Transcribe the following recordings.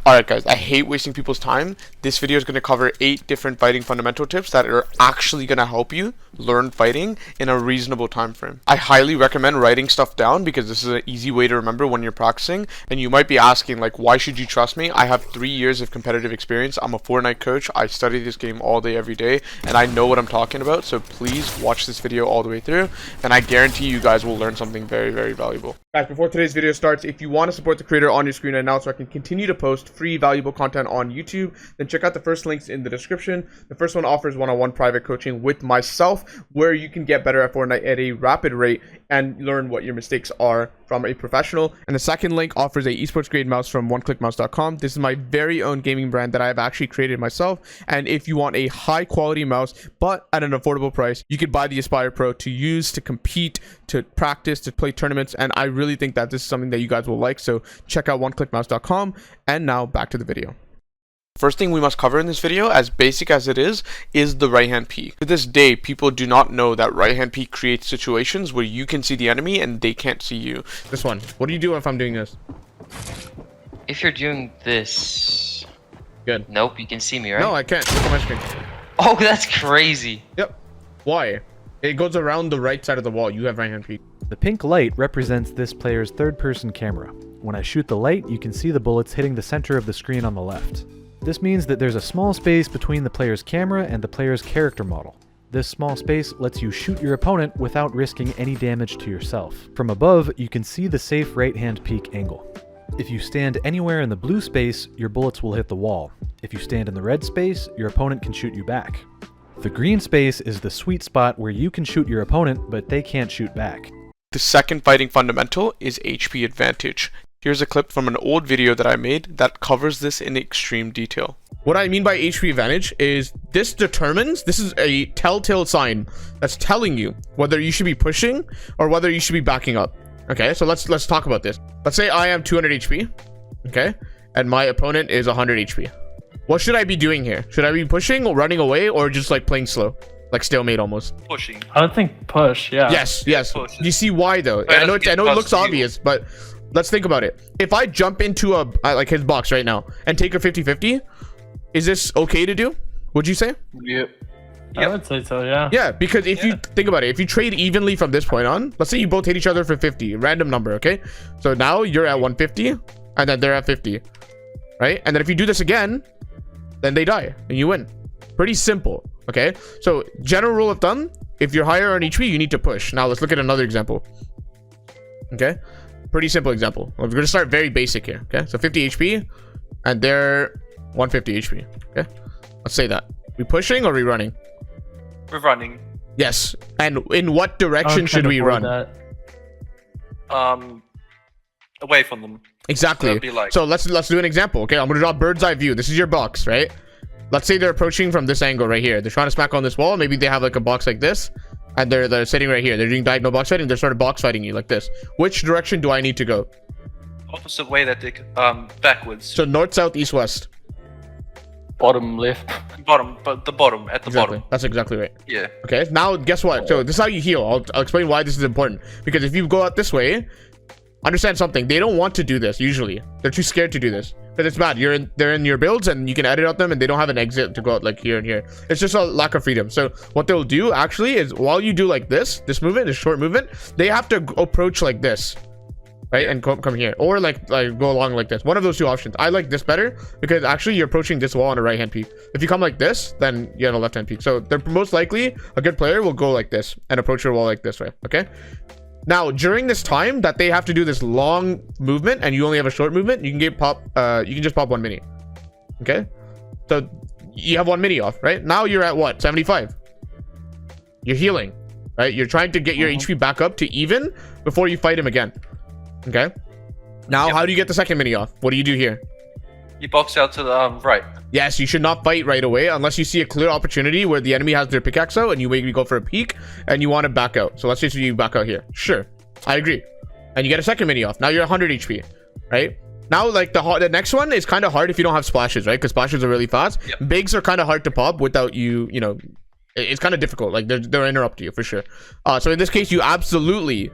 Alright guys, I hate wasting people's time. This video is going to cover 8 different fighting fundamental tips that are actually going to help you learn fighting in a reasonable time frame. I highly recommend writing stuff down because this is an easy way to remember when you're practicing. And you might be asking, like, why should you trust me? I have 3 years of competitive experience. I'm a Fortnite coach. I study this game all day, every day, and I know what I'm talking about. So please watch this video all the way through, and I guarantee you guys will learn something very, very valuable. Guys, before today's video starts, if you want to support the creator on your screen right now so I can continue to post free valuable content on YouTube, then check out the first links in the description. The first one offers one-on-one private coaching with myself, where you can get better at Fortnite at a rapid rate and learn what your mistakes are from a professional. And the second link offers a esports grade mouse from oneclickmouse.com. This is my very own gaming brand that I've actually created myself. And if you want a high quality mouse but at an affordable price, you could buy the Aspire Pro to use, to compete, to practice, to play tournaments. And I really think that this is something that you guys will like. So check out oneclickmouse.com. And now back to the video. First thing we must cover in this video, as basic as it is the right hand peek. To this day, people do not know that right hand peek creates situations where you can see the enemy and they can't see you. This one. What do you do if I'm doing this? If you're doing this... Good. Nope, you can see me, right? No, I can't. Look at my screen. Oh, that's crazy. Yep. Why? It goes around the right side of the wall. You have right hand peek. The pink light represents this player's third-person camera. When I shoot the light, you can see the bullets hitting the center of the screen on the left. This means that there's a small space between the player's camera and the player's character model. This small space lets you shoot your opponent without risking any damage to yourself. From above, you can see the safe right-hand peek angle. If you stand anywhere in the blue space, your bullets will hit the wall. If you stand in the red space, your opponent can shoot you back. The green space is the sweet spot where you can shoot your opponent, but they can't shoot back. The second fighting fundamental is HP advantage. Here's a clip from an old video that I made that covers this in extreme detail. What I mean by HP advantage is this is a telltale sign that's telling you whether you should be pushing or whether you should be backing up. Okay, so let's talk about this. Let's say I am 200 HP, okay, and my opponent is 100 HP. What should I be doing here? Should I be pushing or running away or just like playing slow? Like stalemate almost. Pushing. I don't think push, yeah. Yes. Push. You see why though? I know it looks obvious, but let's think about it. If I jump into like his box right now and take a 50-50, is this okay to do? Would you say? Yep. I would say so, yeah. Yeah, because if you think about it, if you trade evenly from this point on, let's say you both hit each other for 50, random number, okay? So now you're at 150 and then they're at 50, right? And then if you do this again, then they die and you win. Pretty simple, okay? So general rule of thumb, if you're higher on HP, you need to push. Now let's look at another example, okay? Pretty simple example. We're going to start very basic here, okay? So 50 HP and they're 150 HP, okay? Let's say that. We pushing or we running? We're running. Yes. And in what direction should we run? Away from them. Exactly. So let's do an example, okay? I'm going to draw bird's eye view. This is your box, right? Let's say they're approaching from this angle right here. They're trying to smack on this wall. Maybe they have like a box like this. And they're sitting right here. They're doing diagonal box fighting. They're sort of box fighting you like this. Which direction do I need to go? Opposite way that they backwards. So north, south, east, west. Bottom left. Bottom, but the bottom, at the bottom. That's exactly right. Yeah. Okay, now guess what? So this is how you heal. I'll explain why this is important. Because if you go out this way, understand something. They don't want to do this usually. They're too scared to do this. Because it's bad. They're in your builds and you can edit out them and they don't have an exit to go out like here and here. It's just a lack of freedom. So what they'll do actually is while you do like this movement, this short movement, they have to approach like this, right? And come here or like go along like this. One of those two options. I like this better because actually you're approaching this wall on a right hand peak. If you come like this, then you have a left hand peak. So they're most likely a good player will go like this and approach your wall like this way. Okay. Now, during this time that they have to do this long movement and you only have a short movement, you can you can just pop 1 mini. Okay? So you have 1 mini off, right? Now you're at what? 75. You're healing, right? You're trying to get your HP back up to even before you fight him again. Okay? Now, how do you get the second mini off? What do you do here? You box out to the right. Yes, you should not fight right away unless you see a clear opportunity where the enemy has their pickaxe out and you maybe go for a peek and you want to back out. So let's say you back out here. Sure, I agree. And you get a second mini off. Now you're 100 HP, right? Now, like the next one is kind of hard if you don't have splashes, right? Because splashes are really fast. Yep. Bigs are kind of hard to pop without you know, it's kind of difficult. Like they'll interrupt you for sure. So in this case, you absolutely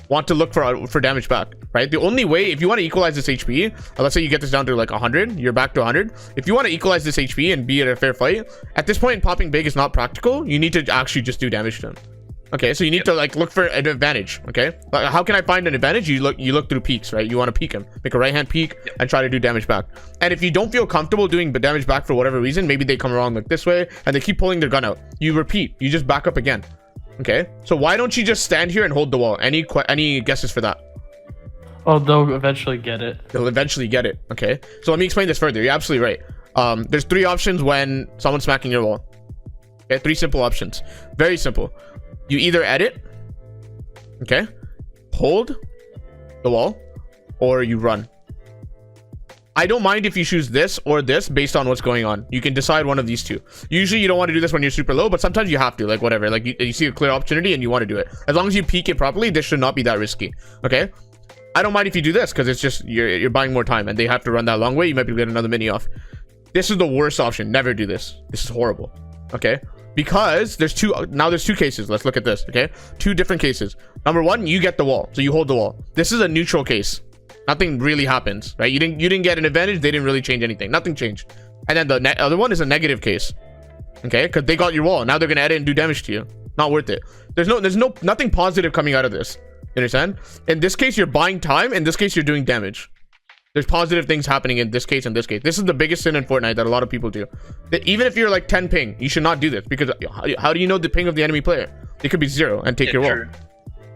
want to look for damage back. right? The only way, if you want to equalize this HP, let's say you get this down to like 100, you're back to 100. If you want to equalize this HP and be at a fair fight, at this point, popping big is not practical. You need to actually just do damage to him. Okay, so you need to like look for an advantage. Okay, like, how can I find an advantage? You look through peaks, right? You want to peek him, make a right hand peek, and try to do damage back. And if you don't feel comfortable doing damage back for whatever reason, maybe they come around like this way and they keep pulling their gun out. You repeat, you just back up again. Okay, so why don't you just stand here and hold the wall? Any guesses for that? Oh, they'll eventually get it. They'll eventually get it. Okay, so let me explain this further. You're absolutely right. There's 3 options when someone's smacking your wall. Okay, 3 simple options. Very simple. You either edit, okay, hold the wall, or you run. I don't mind if you choose this or this based on what's going on. You can decide one of these 2. Usually you don't want to do this when you're super low, but sometimes you have to, like whatever. Like you see a clear opportunity and you want to do it. As long as you peek it properly, this should not be that risky. Okay, I don't mind if you do this because it's just you're buying more time and they have to run that long way. You might be able to get another mini off. This is the worst option. Never do this. This is horrible. Okay, because there's 2 cases. Let's look at this. Okay, 2 different cases. Number 1, you get the wall, so you hold the wall. This is a neutral case. Nothing really happens, right? You didn't get an advantage. They didn't really change anything. Nothing changed. And then the other one is a negative case. Okay, because they got your wall. Now they're gonna edit and do damage to you. Not worth it. There's nothing positive coming out of this. You understand? In this case, you're buying time. In this case, you're doing damage. There's positive things happening in this case and this case. This is the biggest sin in Fortnite that a lot of people do. That even if you're like 10 ping, you should not do this because how do you know the ping of the enemy player? It could be 0 and take your wall. True.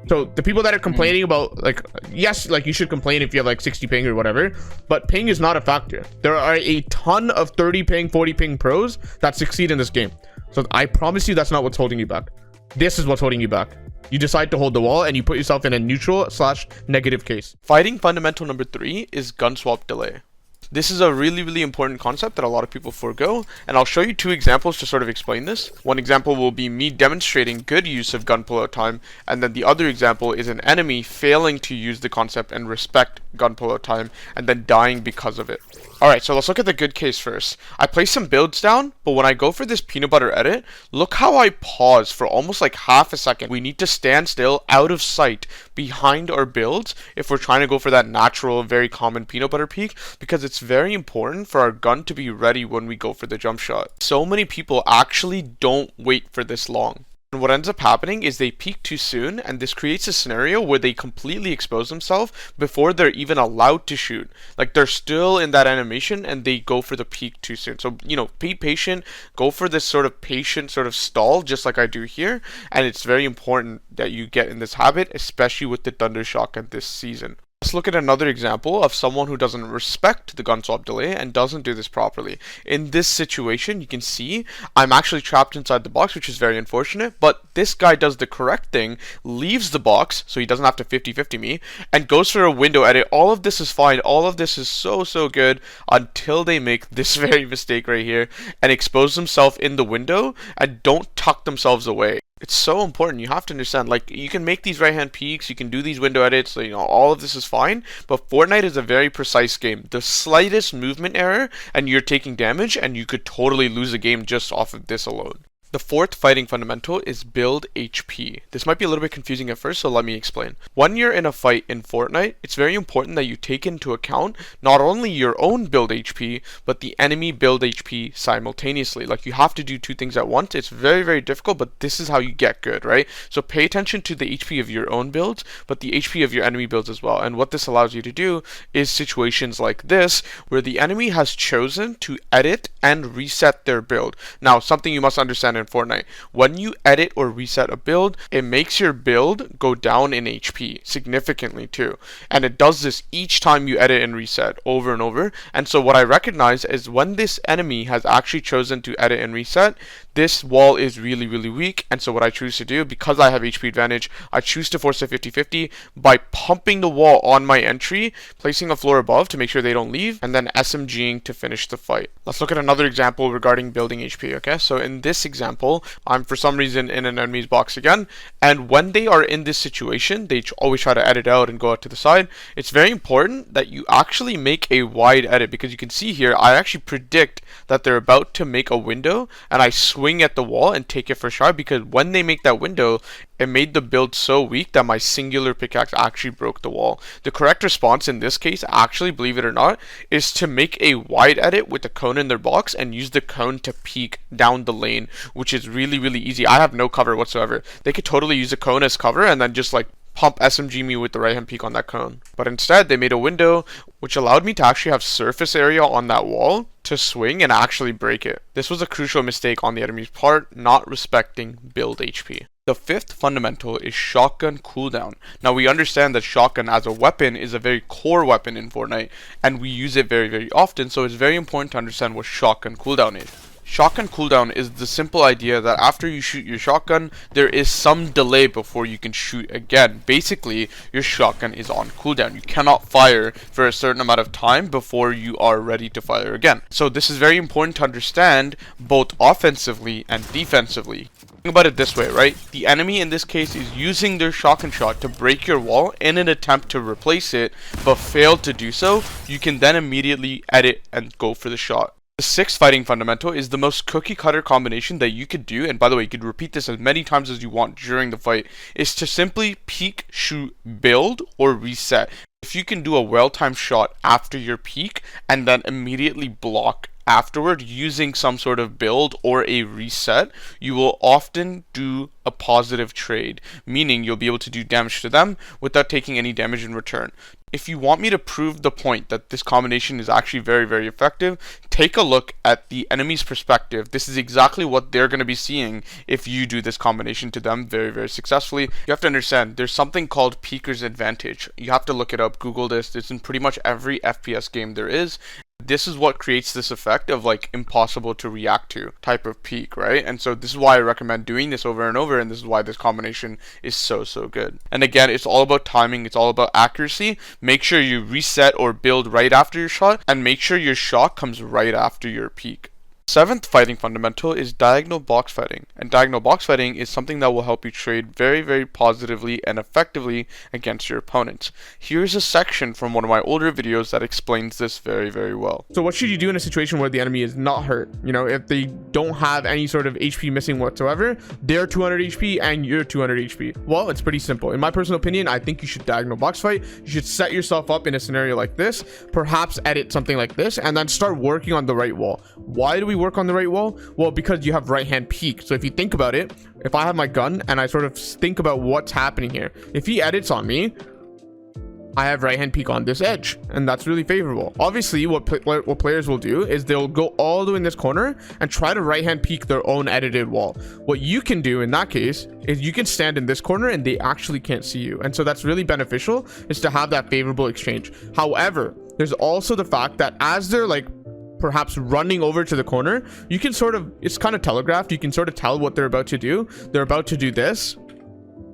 So the people that are complaining about, like, yes, like you should complain if you have like 60 ping or whatever, but ping is not a factor. There are a ton of 30 ping, 40 ping pros that succeed in this game. So I promise you that's not what's holding you back. This is what's holding you back. You decide to hold the wall and you put yourself in a neutral/negative case. Fighting fundamental number 3 is gun swap delay. This is a really important concept that a lot of people forego, and I'll show you 2 examples to sort of explain this. One example will be me demonstrating good use of gun pullout time, and then the other example is an enemy failing to use the concept and respect gun pullout time, and then dying because of it. Alright, so let's look at the good case first. I place some builds down, but when I go for this peanut butter edit, look how I pause for almost like half a second. We need to stand still out of sight behind our builds if we're trying to go for that natural, very common peanut butter peak, because it's very important for our gun to be ready when we go for the jump shot. So many people actually don't wait for this long. And what ends up happening is they peek too soon, and this creates a scenario where they completely expose themselves before they're even allowed to shoot. Like they're still in that animation and they go for the peek too soon. So, you know, be patient, go for this sort of patient sort of stall, just like I do here. And it's very important that you get in this habit, especially with the Thunder Shotgun this season. Let's look at another example of someone who doesn't respect the gun swap delay and doesn't do this properly. In this situation, you can see I'm actually trapped inside the box, which is very unfortunate, but this guy does the correct thing, leaves the box, so he doesn't have to 50-50 me, and goes for a window edit. All of this is fine. All of this is so good until they make this very mistake right here and expose themselves in the window and don't tuck themselves away. It's so important. You have to understand, like, you can make these right hand peeks, you can do these window edits, so, you know, all of this is fine, but Fortnite is a very precise game. The slightest movement error and you're taking damage, and you could totally lose a game just off of this alone. The 4th fighting fundamental is build HP. This might be a little bit confusing at first, so let me explain. When you're in a fight in Fortnite, it's very important that you take into account not only your own build HP, but the enemy build HP simultaneously. Like, you have to do 2 things at once. It's very difficult, but this is how you get good, right? So pay attention to the HP of your own builds, but the HP of your enemy builds as well. And what this allows you to do is situations like this, where the enemy has chosen to edit and reset their build. Now, something you must understand in Fortnite, when you edit or reset a build, it makes your build go down in HP significantly too, and it does this each time you edit and reset over and over. And so what I recognize is when this enemy has actually chosen to edit and reset, this wall is really weak, and so what I choose to do, because I have HP advantage, I choose to force a 50-50 by pumping the wall on my entry, placing a floor above to make sure they don't leave, and then SMGing to finish the fight. Let's look at another example regarding building HP, okay? So in this example, I'm for some reason in an enemy's box again, and when they are in this situation, they always try to edit out and go out to the side. It's very important that you actually make a wide edit, because you can see here, I actually predict that they're about to make a window, and I swing at the wall and take it for shot, because when they make that window, it made the build so weak that my singular pickaxe actually broke the wall. The correct response in this case, actually, believe it or not, is to make a wide edit with the cone in their box and use the cone to peek down the lane, which is really, really easy. I have no cover whatsoever. They could totally use a cone as cover and then just like pump SMG me with the right hand peek on that cone. But instead, they made a window which allowed me to actually have surface area on that wall to swing and actually break it. This was a crucial mistake on the enemy's part, not respecting build HP. The fifth fundamental is shotgun cooldown. Now we understand that shotgun as a weapon is a very core weapon in Fortnite, and we use it very, very often, so it's very important to understand what shotgun cooldown is. Shotgun cooldown is the simple idea that after you shoot your shotgun, there is some delay before you can shoot again. Basically, your shotgun is on cooldown. You cannot fire for a certain amount of time before you are ready to fire again. So this is very important to understand both offensively and defensively. Think about it this way, right? The enemy in this case is using their shotgun shot to break your wall in an attempt to replace it, but failed to do so. You can then immediately edit and go for the shot. The sixth fighting fundamental is the most cookie cutter combination that you could do, and by the way, you could repeat this as many times as you want during the fight, is to simply peek, shoot, build, or reset. If you can do a well-timed shot after your peek and then immediately block afterward using some sort of build or a reset, you will often do a positive trade, meaning you'll be able to do damage to them without taking any damage in return. If you want me to prove the point that this combination is actually very, very effective, take a look at the enemy's perspective. This is exactly what they're going to be seeing if you do this combination to them very, very successfully. You have to understand, there's something called Peeker's Advantage. You have to look it up, Google this. It's in pretty much every FPS game there is. This is what creates this effect of like impossible to react to type of peak, right? And so this is why I recommend doing this over and over, and this is why this combination is so good. And again, it's all about timing, it's all about accuracy. Make sure you reset or build right after your shot, and make sure your shot comes right after your peak. Seventh fighting fundamental is diagonal box fighting, and diagonal box fighting is something that will help you trade very, very positively and effectively against your opponents. Here's a section from one of my older videos that explains this very, very well. So what should you do in a situation where the enemy is not hurt? You know, if they don't have any sort of HP missing whatsoever, they're 200 HP and you're 200 HP. Well, it's pretty simple. In my personal opinion, I think you should diagonal box fight. You should set yourself up in a scenario like this, perhaps edit something like this, and then start working on the right wall. Why do we work on the right wall? Well, because you have right hand peek. So if you think about it, if I have my gun and I sort of think about what's happening here, if he edits on me, I have right hand peek on this edge, and that's really favorable. Obviously, what players will do is they'll go all the way in this corner and try to right hand peek their own edited wall. What you can do in that case is you can stand in this corner and they actually can't see you, and so that's really beneficial, is to have that favorable exchange. However, there's also the fact that as they're like perhaps running over to the corner, you can sort of, it's kind of telegraphed, you can sort of tell what they're about to do. They're about to do this,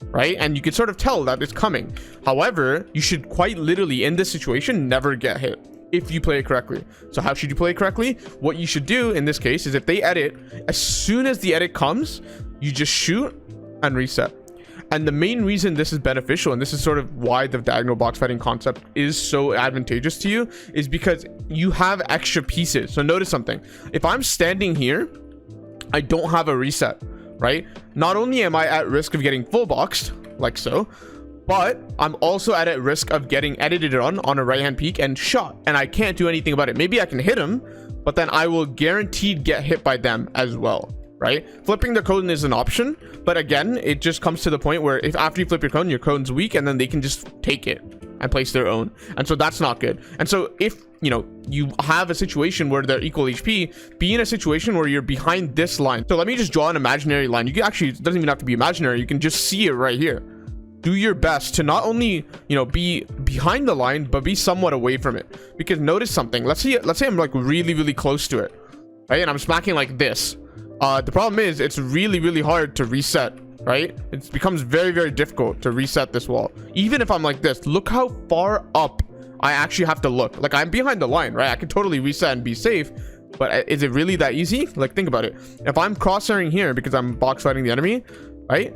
right? And you can sort of tell that it's coming. However, you should quite literally in this situation never get hit if you play it correctly. So how should you play it correctly? What you should do in this case is if they edit, as soon as the edit comes, you just shoot and reset. And the main reason this is beneficial, and this is sort of why the diagonal box fighting concept is so advantageous to you, is because you have extra pieces. So notice something. If I'm standing here, I don't have a reset, right? Not only am I at risk of getting full boxed, like so, but I'm also at risk of getting edited on a right hand peek and shot, and I can't do anything about it. Maybe I can hit him, but then I will guaranteed get hit by them as well, right? Flipping the cone is an option, but again, it just comes to the point where if after you flip your cone's weak, and then they can just take it and place their own, and so that's not good. And so if you know you have a situation where they're equal HP, be in a situation where you're behind this line. So let me just draw an imaginary line. You can actually, it doesn't even have to be imaginary, you can just see it right here. Do your best to not only, you know, be behind the line, but be somewhat away from it. Because notice something. Let's say I'm like really close to it, right? And I'm smacking like this. The problem is it's really hard to reset, right? It becomes very difficult to reset this wall. Even if I'm like this, look how far up I actually have to look. Like, I'm behind the line, right? I can totally reset and be safe, but is it really that easy? Like, think about it. If I'm cross-hairing here because I'm box fighting the enemy, right?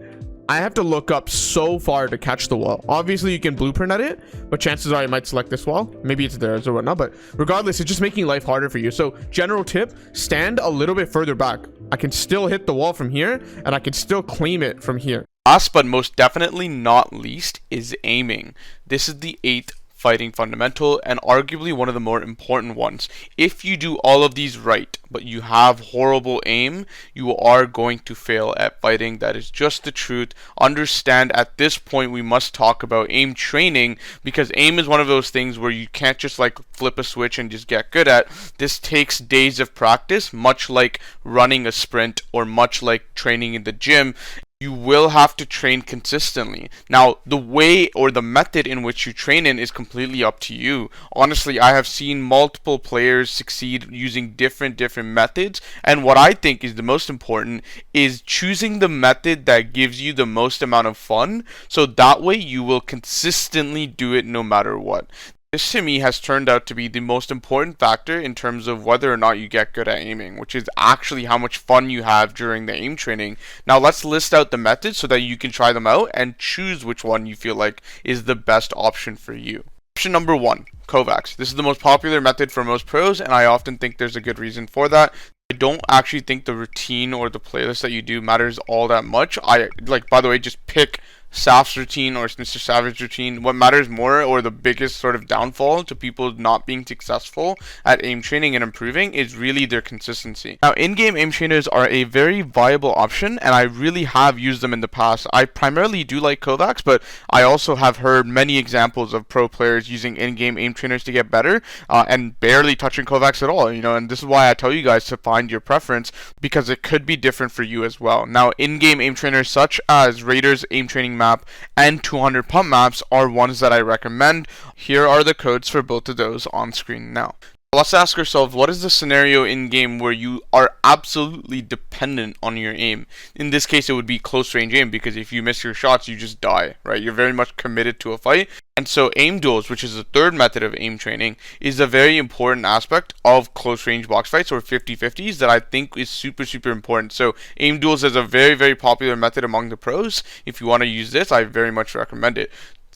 I have to look up so far to catch the wall. Obviously, you can blueprint at it, but chances are you might select this wall. Maybe it's theirs or whatnot, but regardless, it's just making life harder for you. So general tip, stand a little bit further back. I can still hit the wall from here, and I can still claim it from here. Last but most definitely not least is aiming. This is the 8th fighting fundamental and arguably one of the more important ones. If you do all of these right, but you have horrible aim, you are going to fail at fighting. That is just the truth. Understand at this point we must talk about aim training, because aim is one of those things where you can't just like flip a switch and just get good at. This takes days of practice, much like running a sprint or much like training in the gym. You will have to train consistently. Now, the way or the method in which you train in is completely up to you. Honestly, I have seen multiple players succeed using different methods, and what I think is the most important is choosing the method that gives you the most amount of fun, so that way you will consistently do it no matter what. This to me has turned out to be the most important factor in terms of whether or not you get good at aiming, which is actually how much fun you have during the aim training. Now let's list out the methods so that you can try them out and choose which one you feel like is the best option for you. Option number 1, Kovacs. This is the most popular method for most pros, and I often think there's a good reason for that. I don't actually think the routine or the playlist that you do matters all that much. By the way, just pick Saf's routine or Mr. Savage's routine. What matters more, or the biggest sort of downfall to people not being successful at aim training and improving, is really their consistency. Now, in-game aim trainers are a very viable option, and I really have used them in the past. I primarily do like Kovacs, but I also have heard many examples of pro players using in-game aim trainers to get better, and barely touching Kovacs at all, and this is why I tell you guys to find your preference, because it could be different for you as well. Now, in-game aim trainers such as Raiders aim training map and 200 pump maps are ones that I recommend. Here are the codes for both of those on screen now. Let's ask ourselves, what is the scenario in game where you are absolutely dependent on your aim? In this case, it would be close range aim, because if you miss your shots, you just die, right? You're very much committed to a fight. And so aim duels, which is the third method of aim training, is a very important aspect of close range box fights or 50-50s that I think is super important. So aim duels is a very popular method among the pros. If you want to use this, I very much recommend it.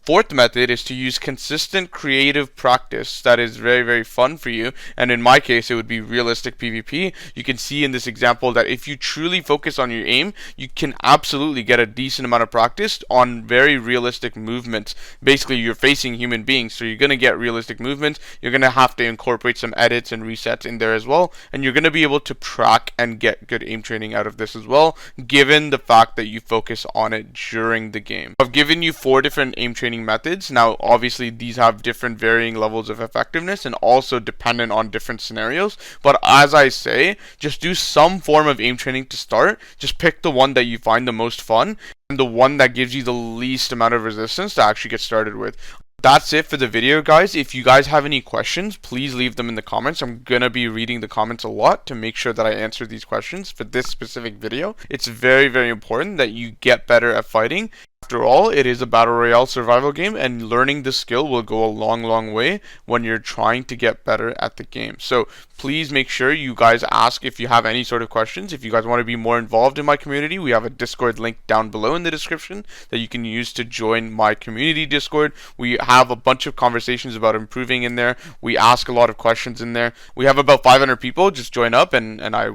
Fourth method is to use consistent creative practice that is very fun for you, and in my case it would be realistic PvP. You can see in this example that if you truly focus on your aim, you can absolutely get a decent amount of practice on very realistic movements. Basically, you're facing human beings, so you're going to get realistic movements. You're going to have to incorporate some edits and resets in there as well, and you're going to be able to track and get good aim training out of this as well, given the fact that you focus on it during the game. I've given you 4 different aim training methods. Now obviously these have different varying levels of effectiveness and also dependent on different scenarios, but as I say, just do some form of aim training to start. Just pick the one that you find the most fun and the one that gives you the least amount of resistance to actually get started with. That's it for the video, guys. If you guys have any questions, please leave them in the comments. I'm gonna be reading the comments a lot to make sure that I answer these questions for this specific video. It's very important that you get better at fighting. After all, it is a battle royale survival game, and learning this skill will go a long way when you're trying to get better at the game. So please make sure you guys ask if you have any sort of questions. If you guys want to be more involved in my community, we have a Discord link down below in the description that you can use to join my community Discord. We have a bunch of conversations about improving in there. We ask a lot of questions in there. We have about 500 people. Just join up, and I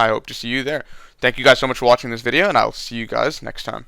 hope to see you there. Thank you guys so much for watching this video, and I'll see you guys next time.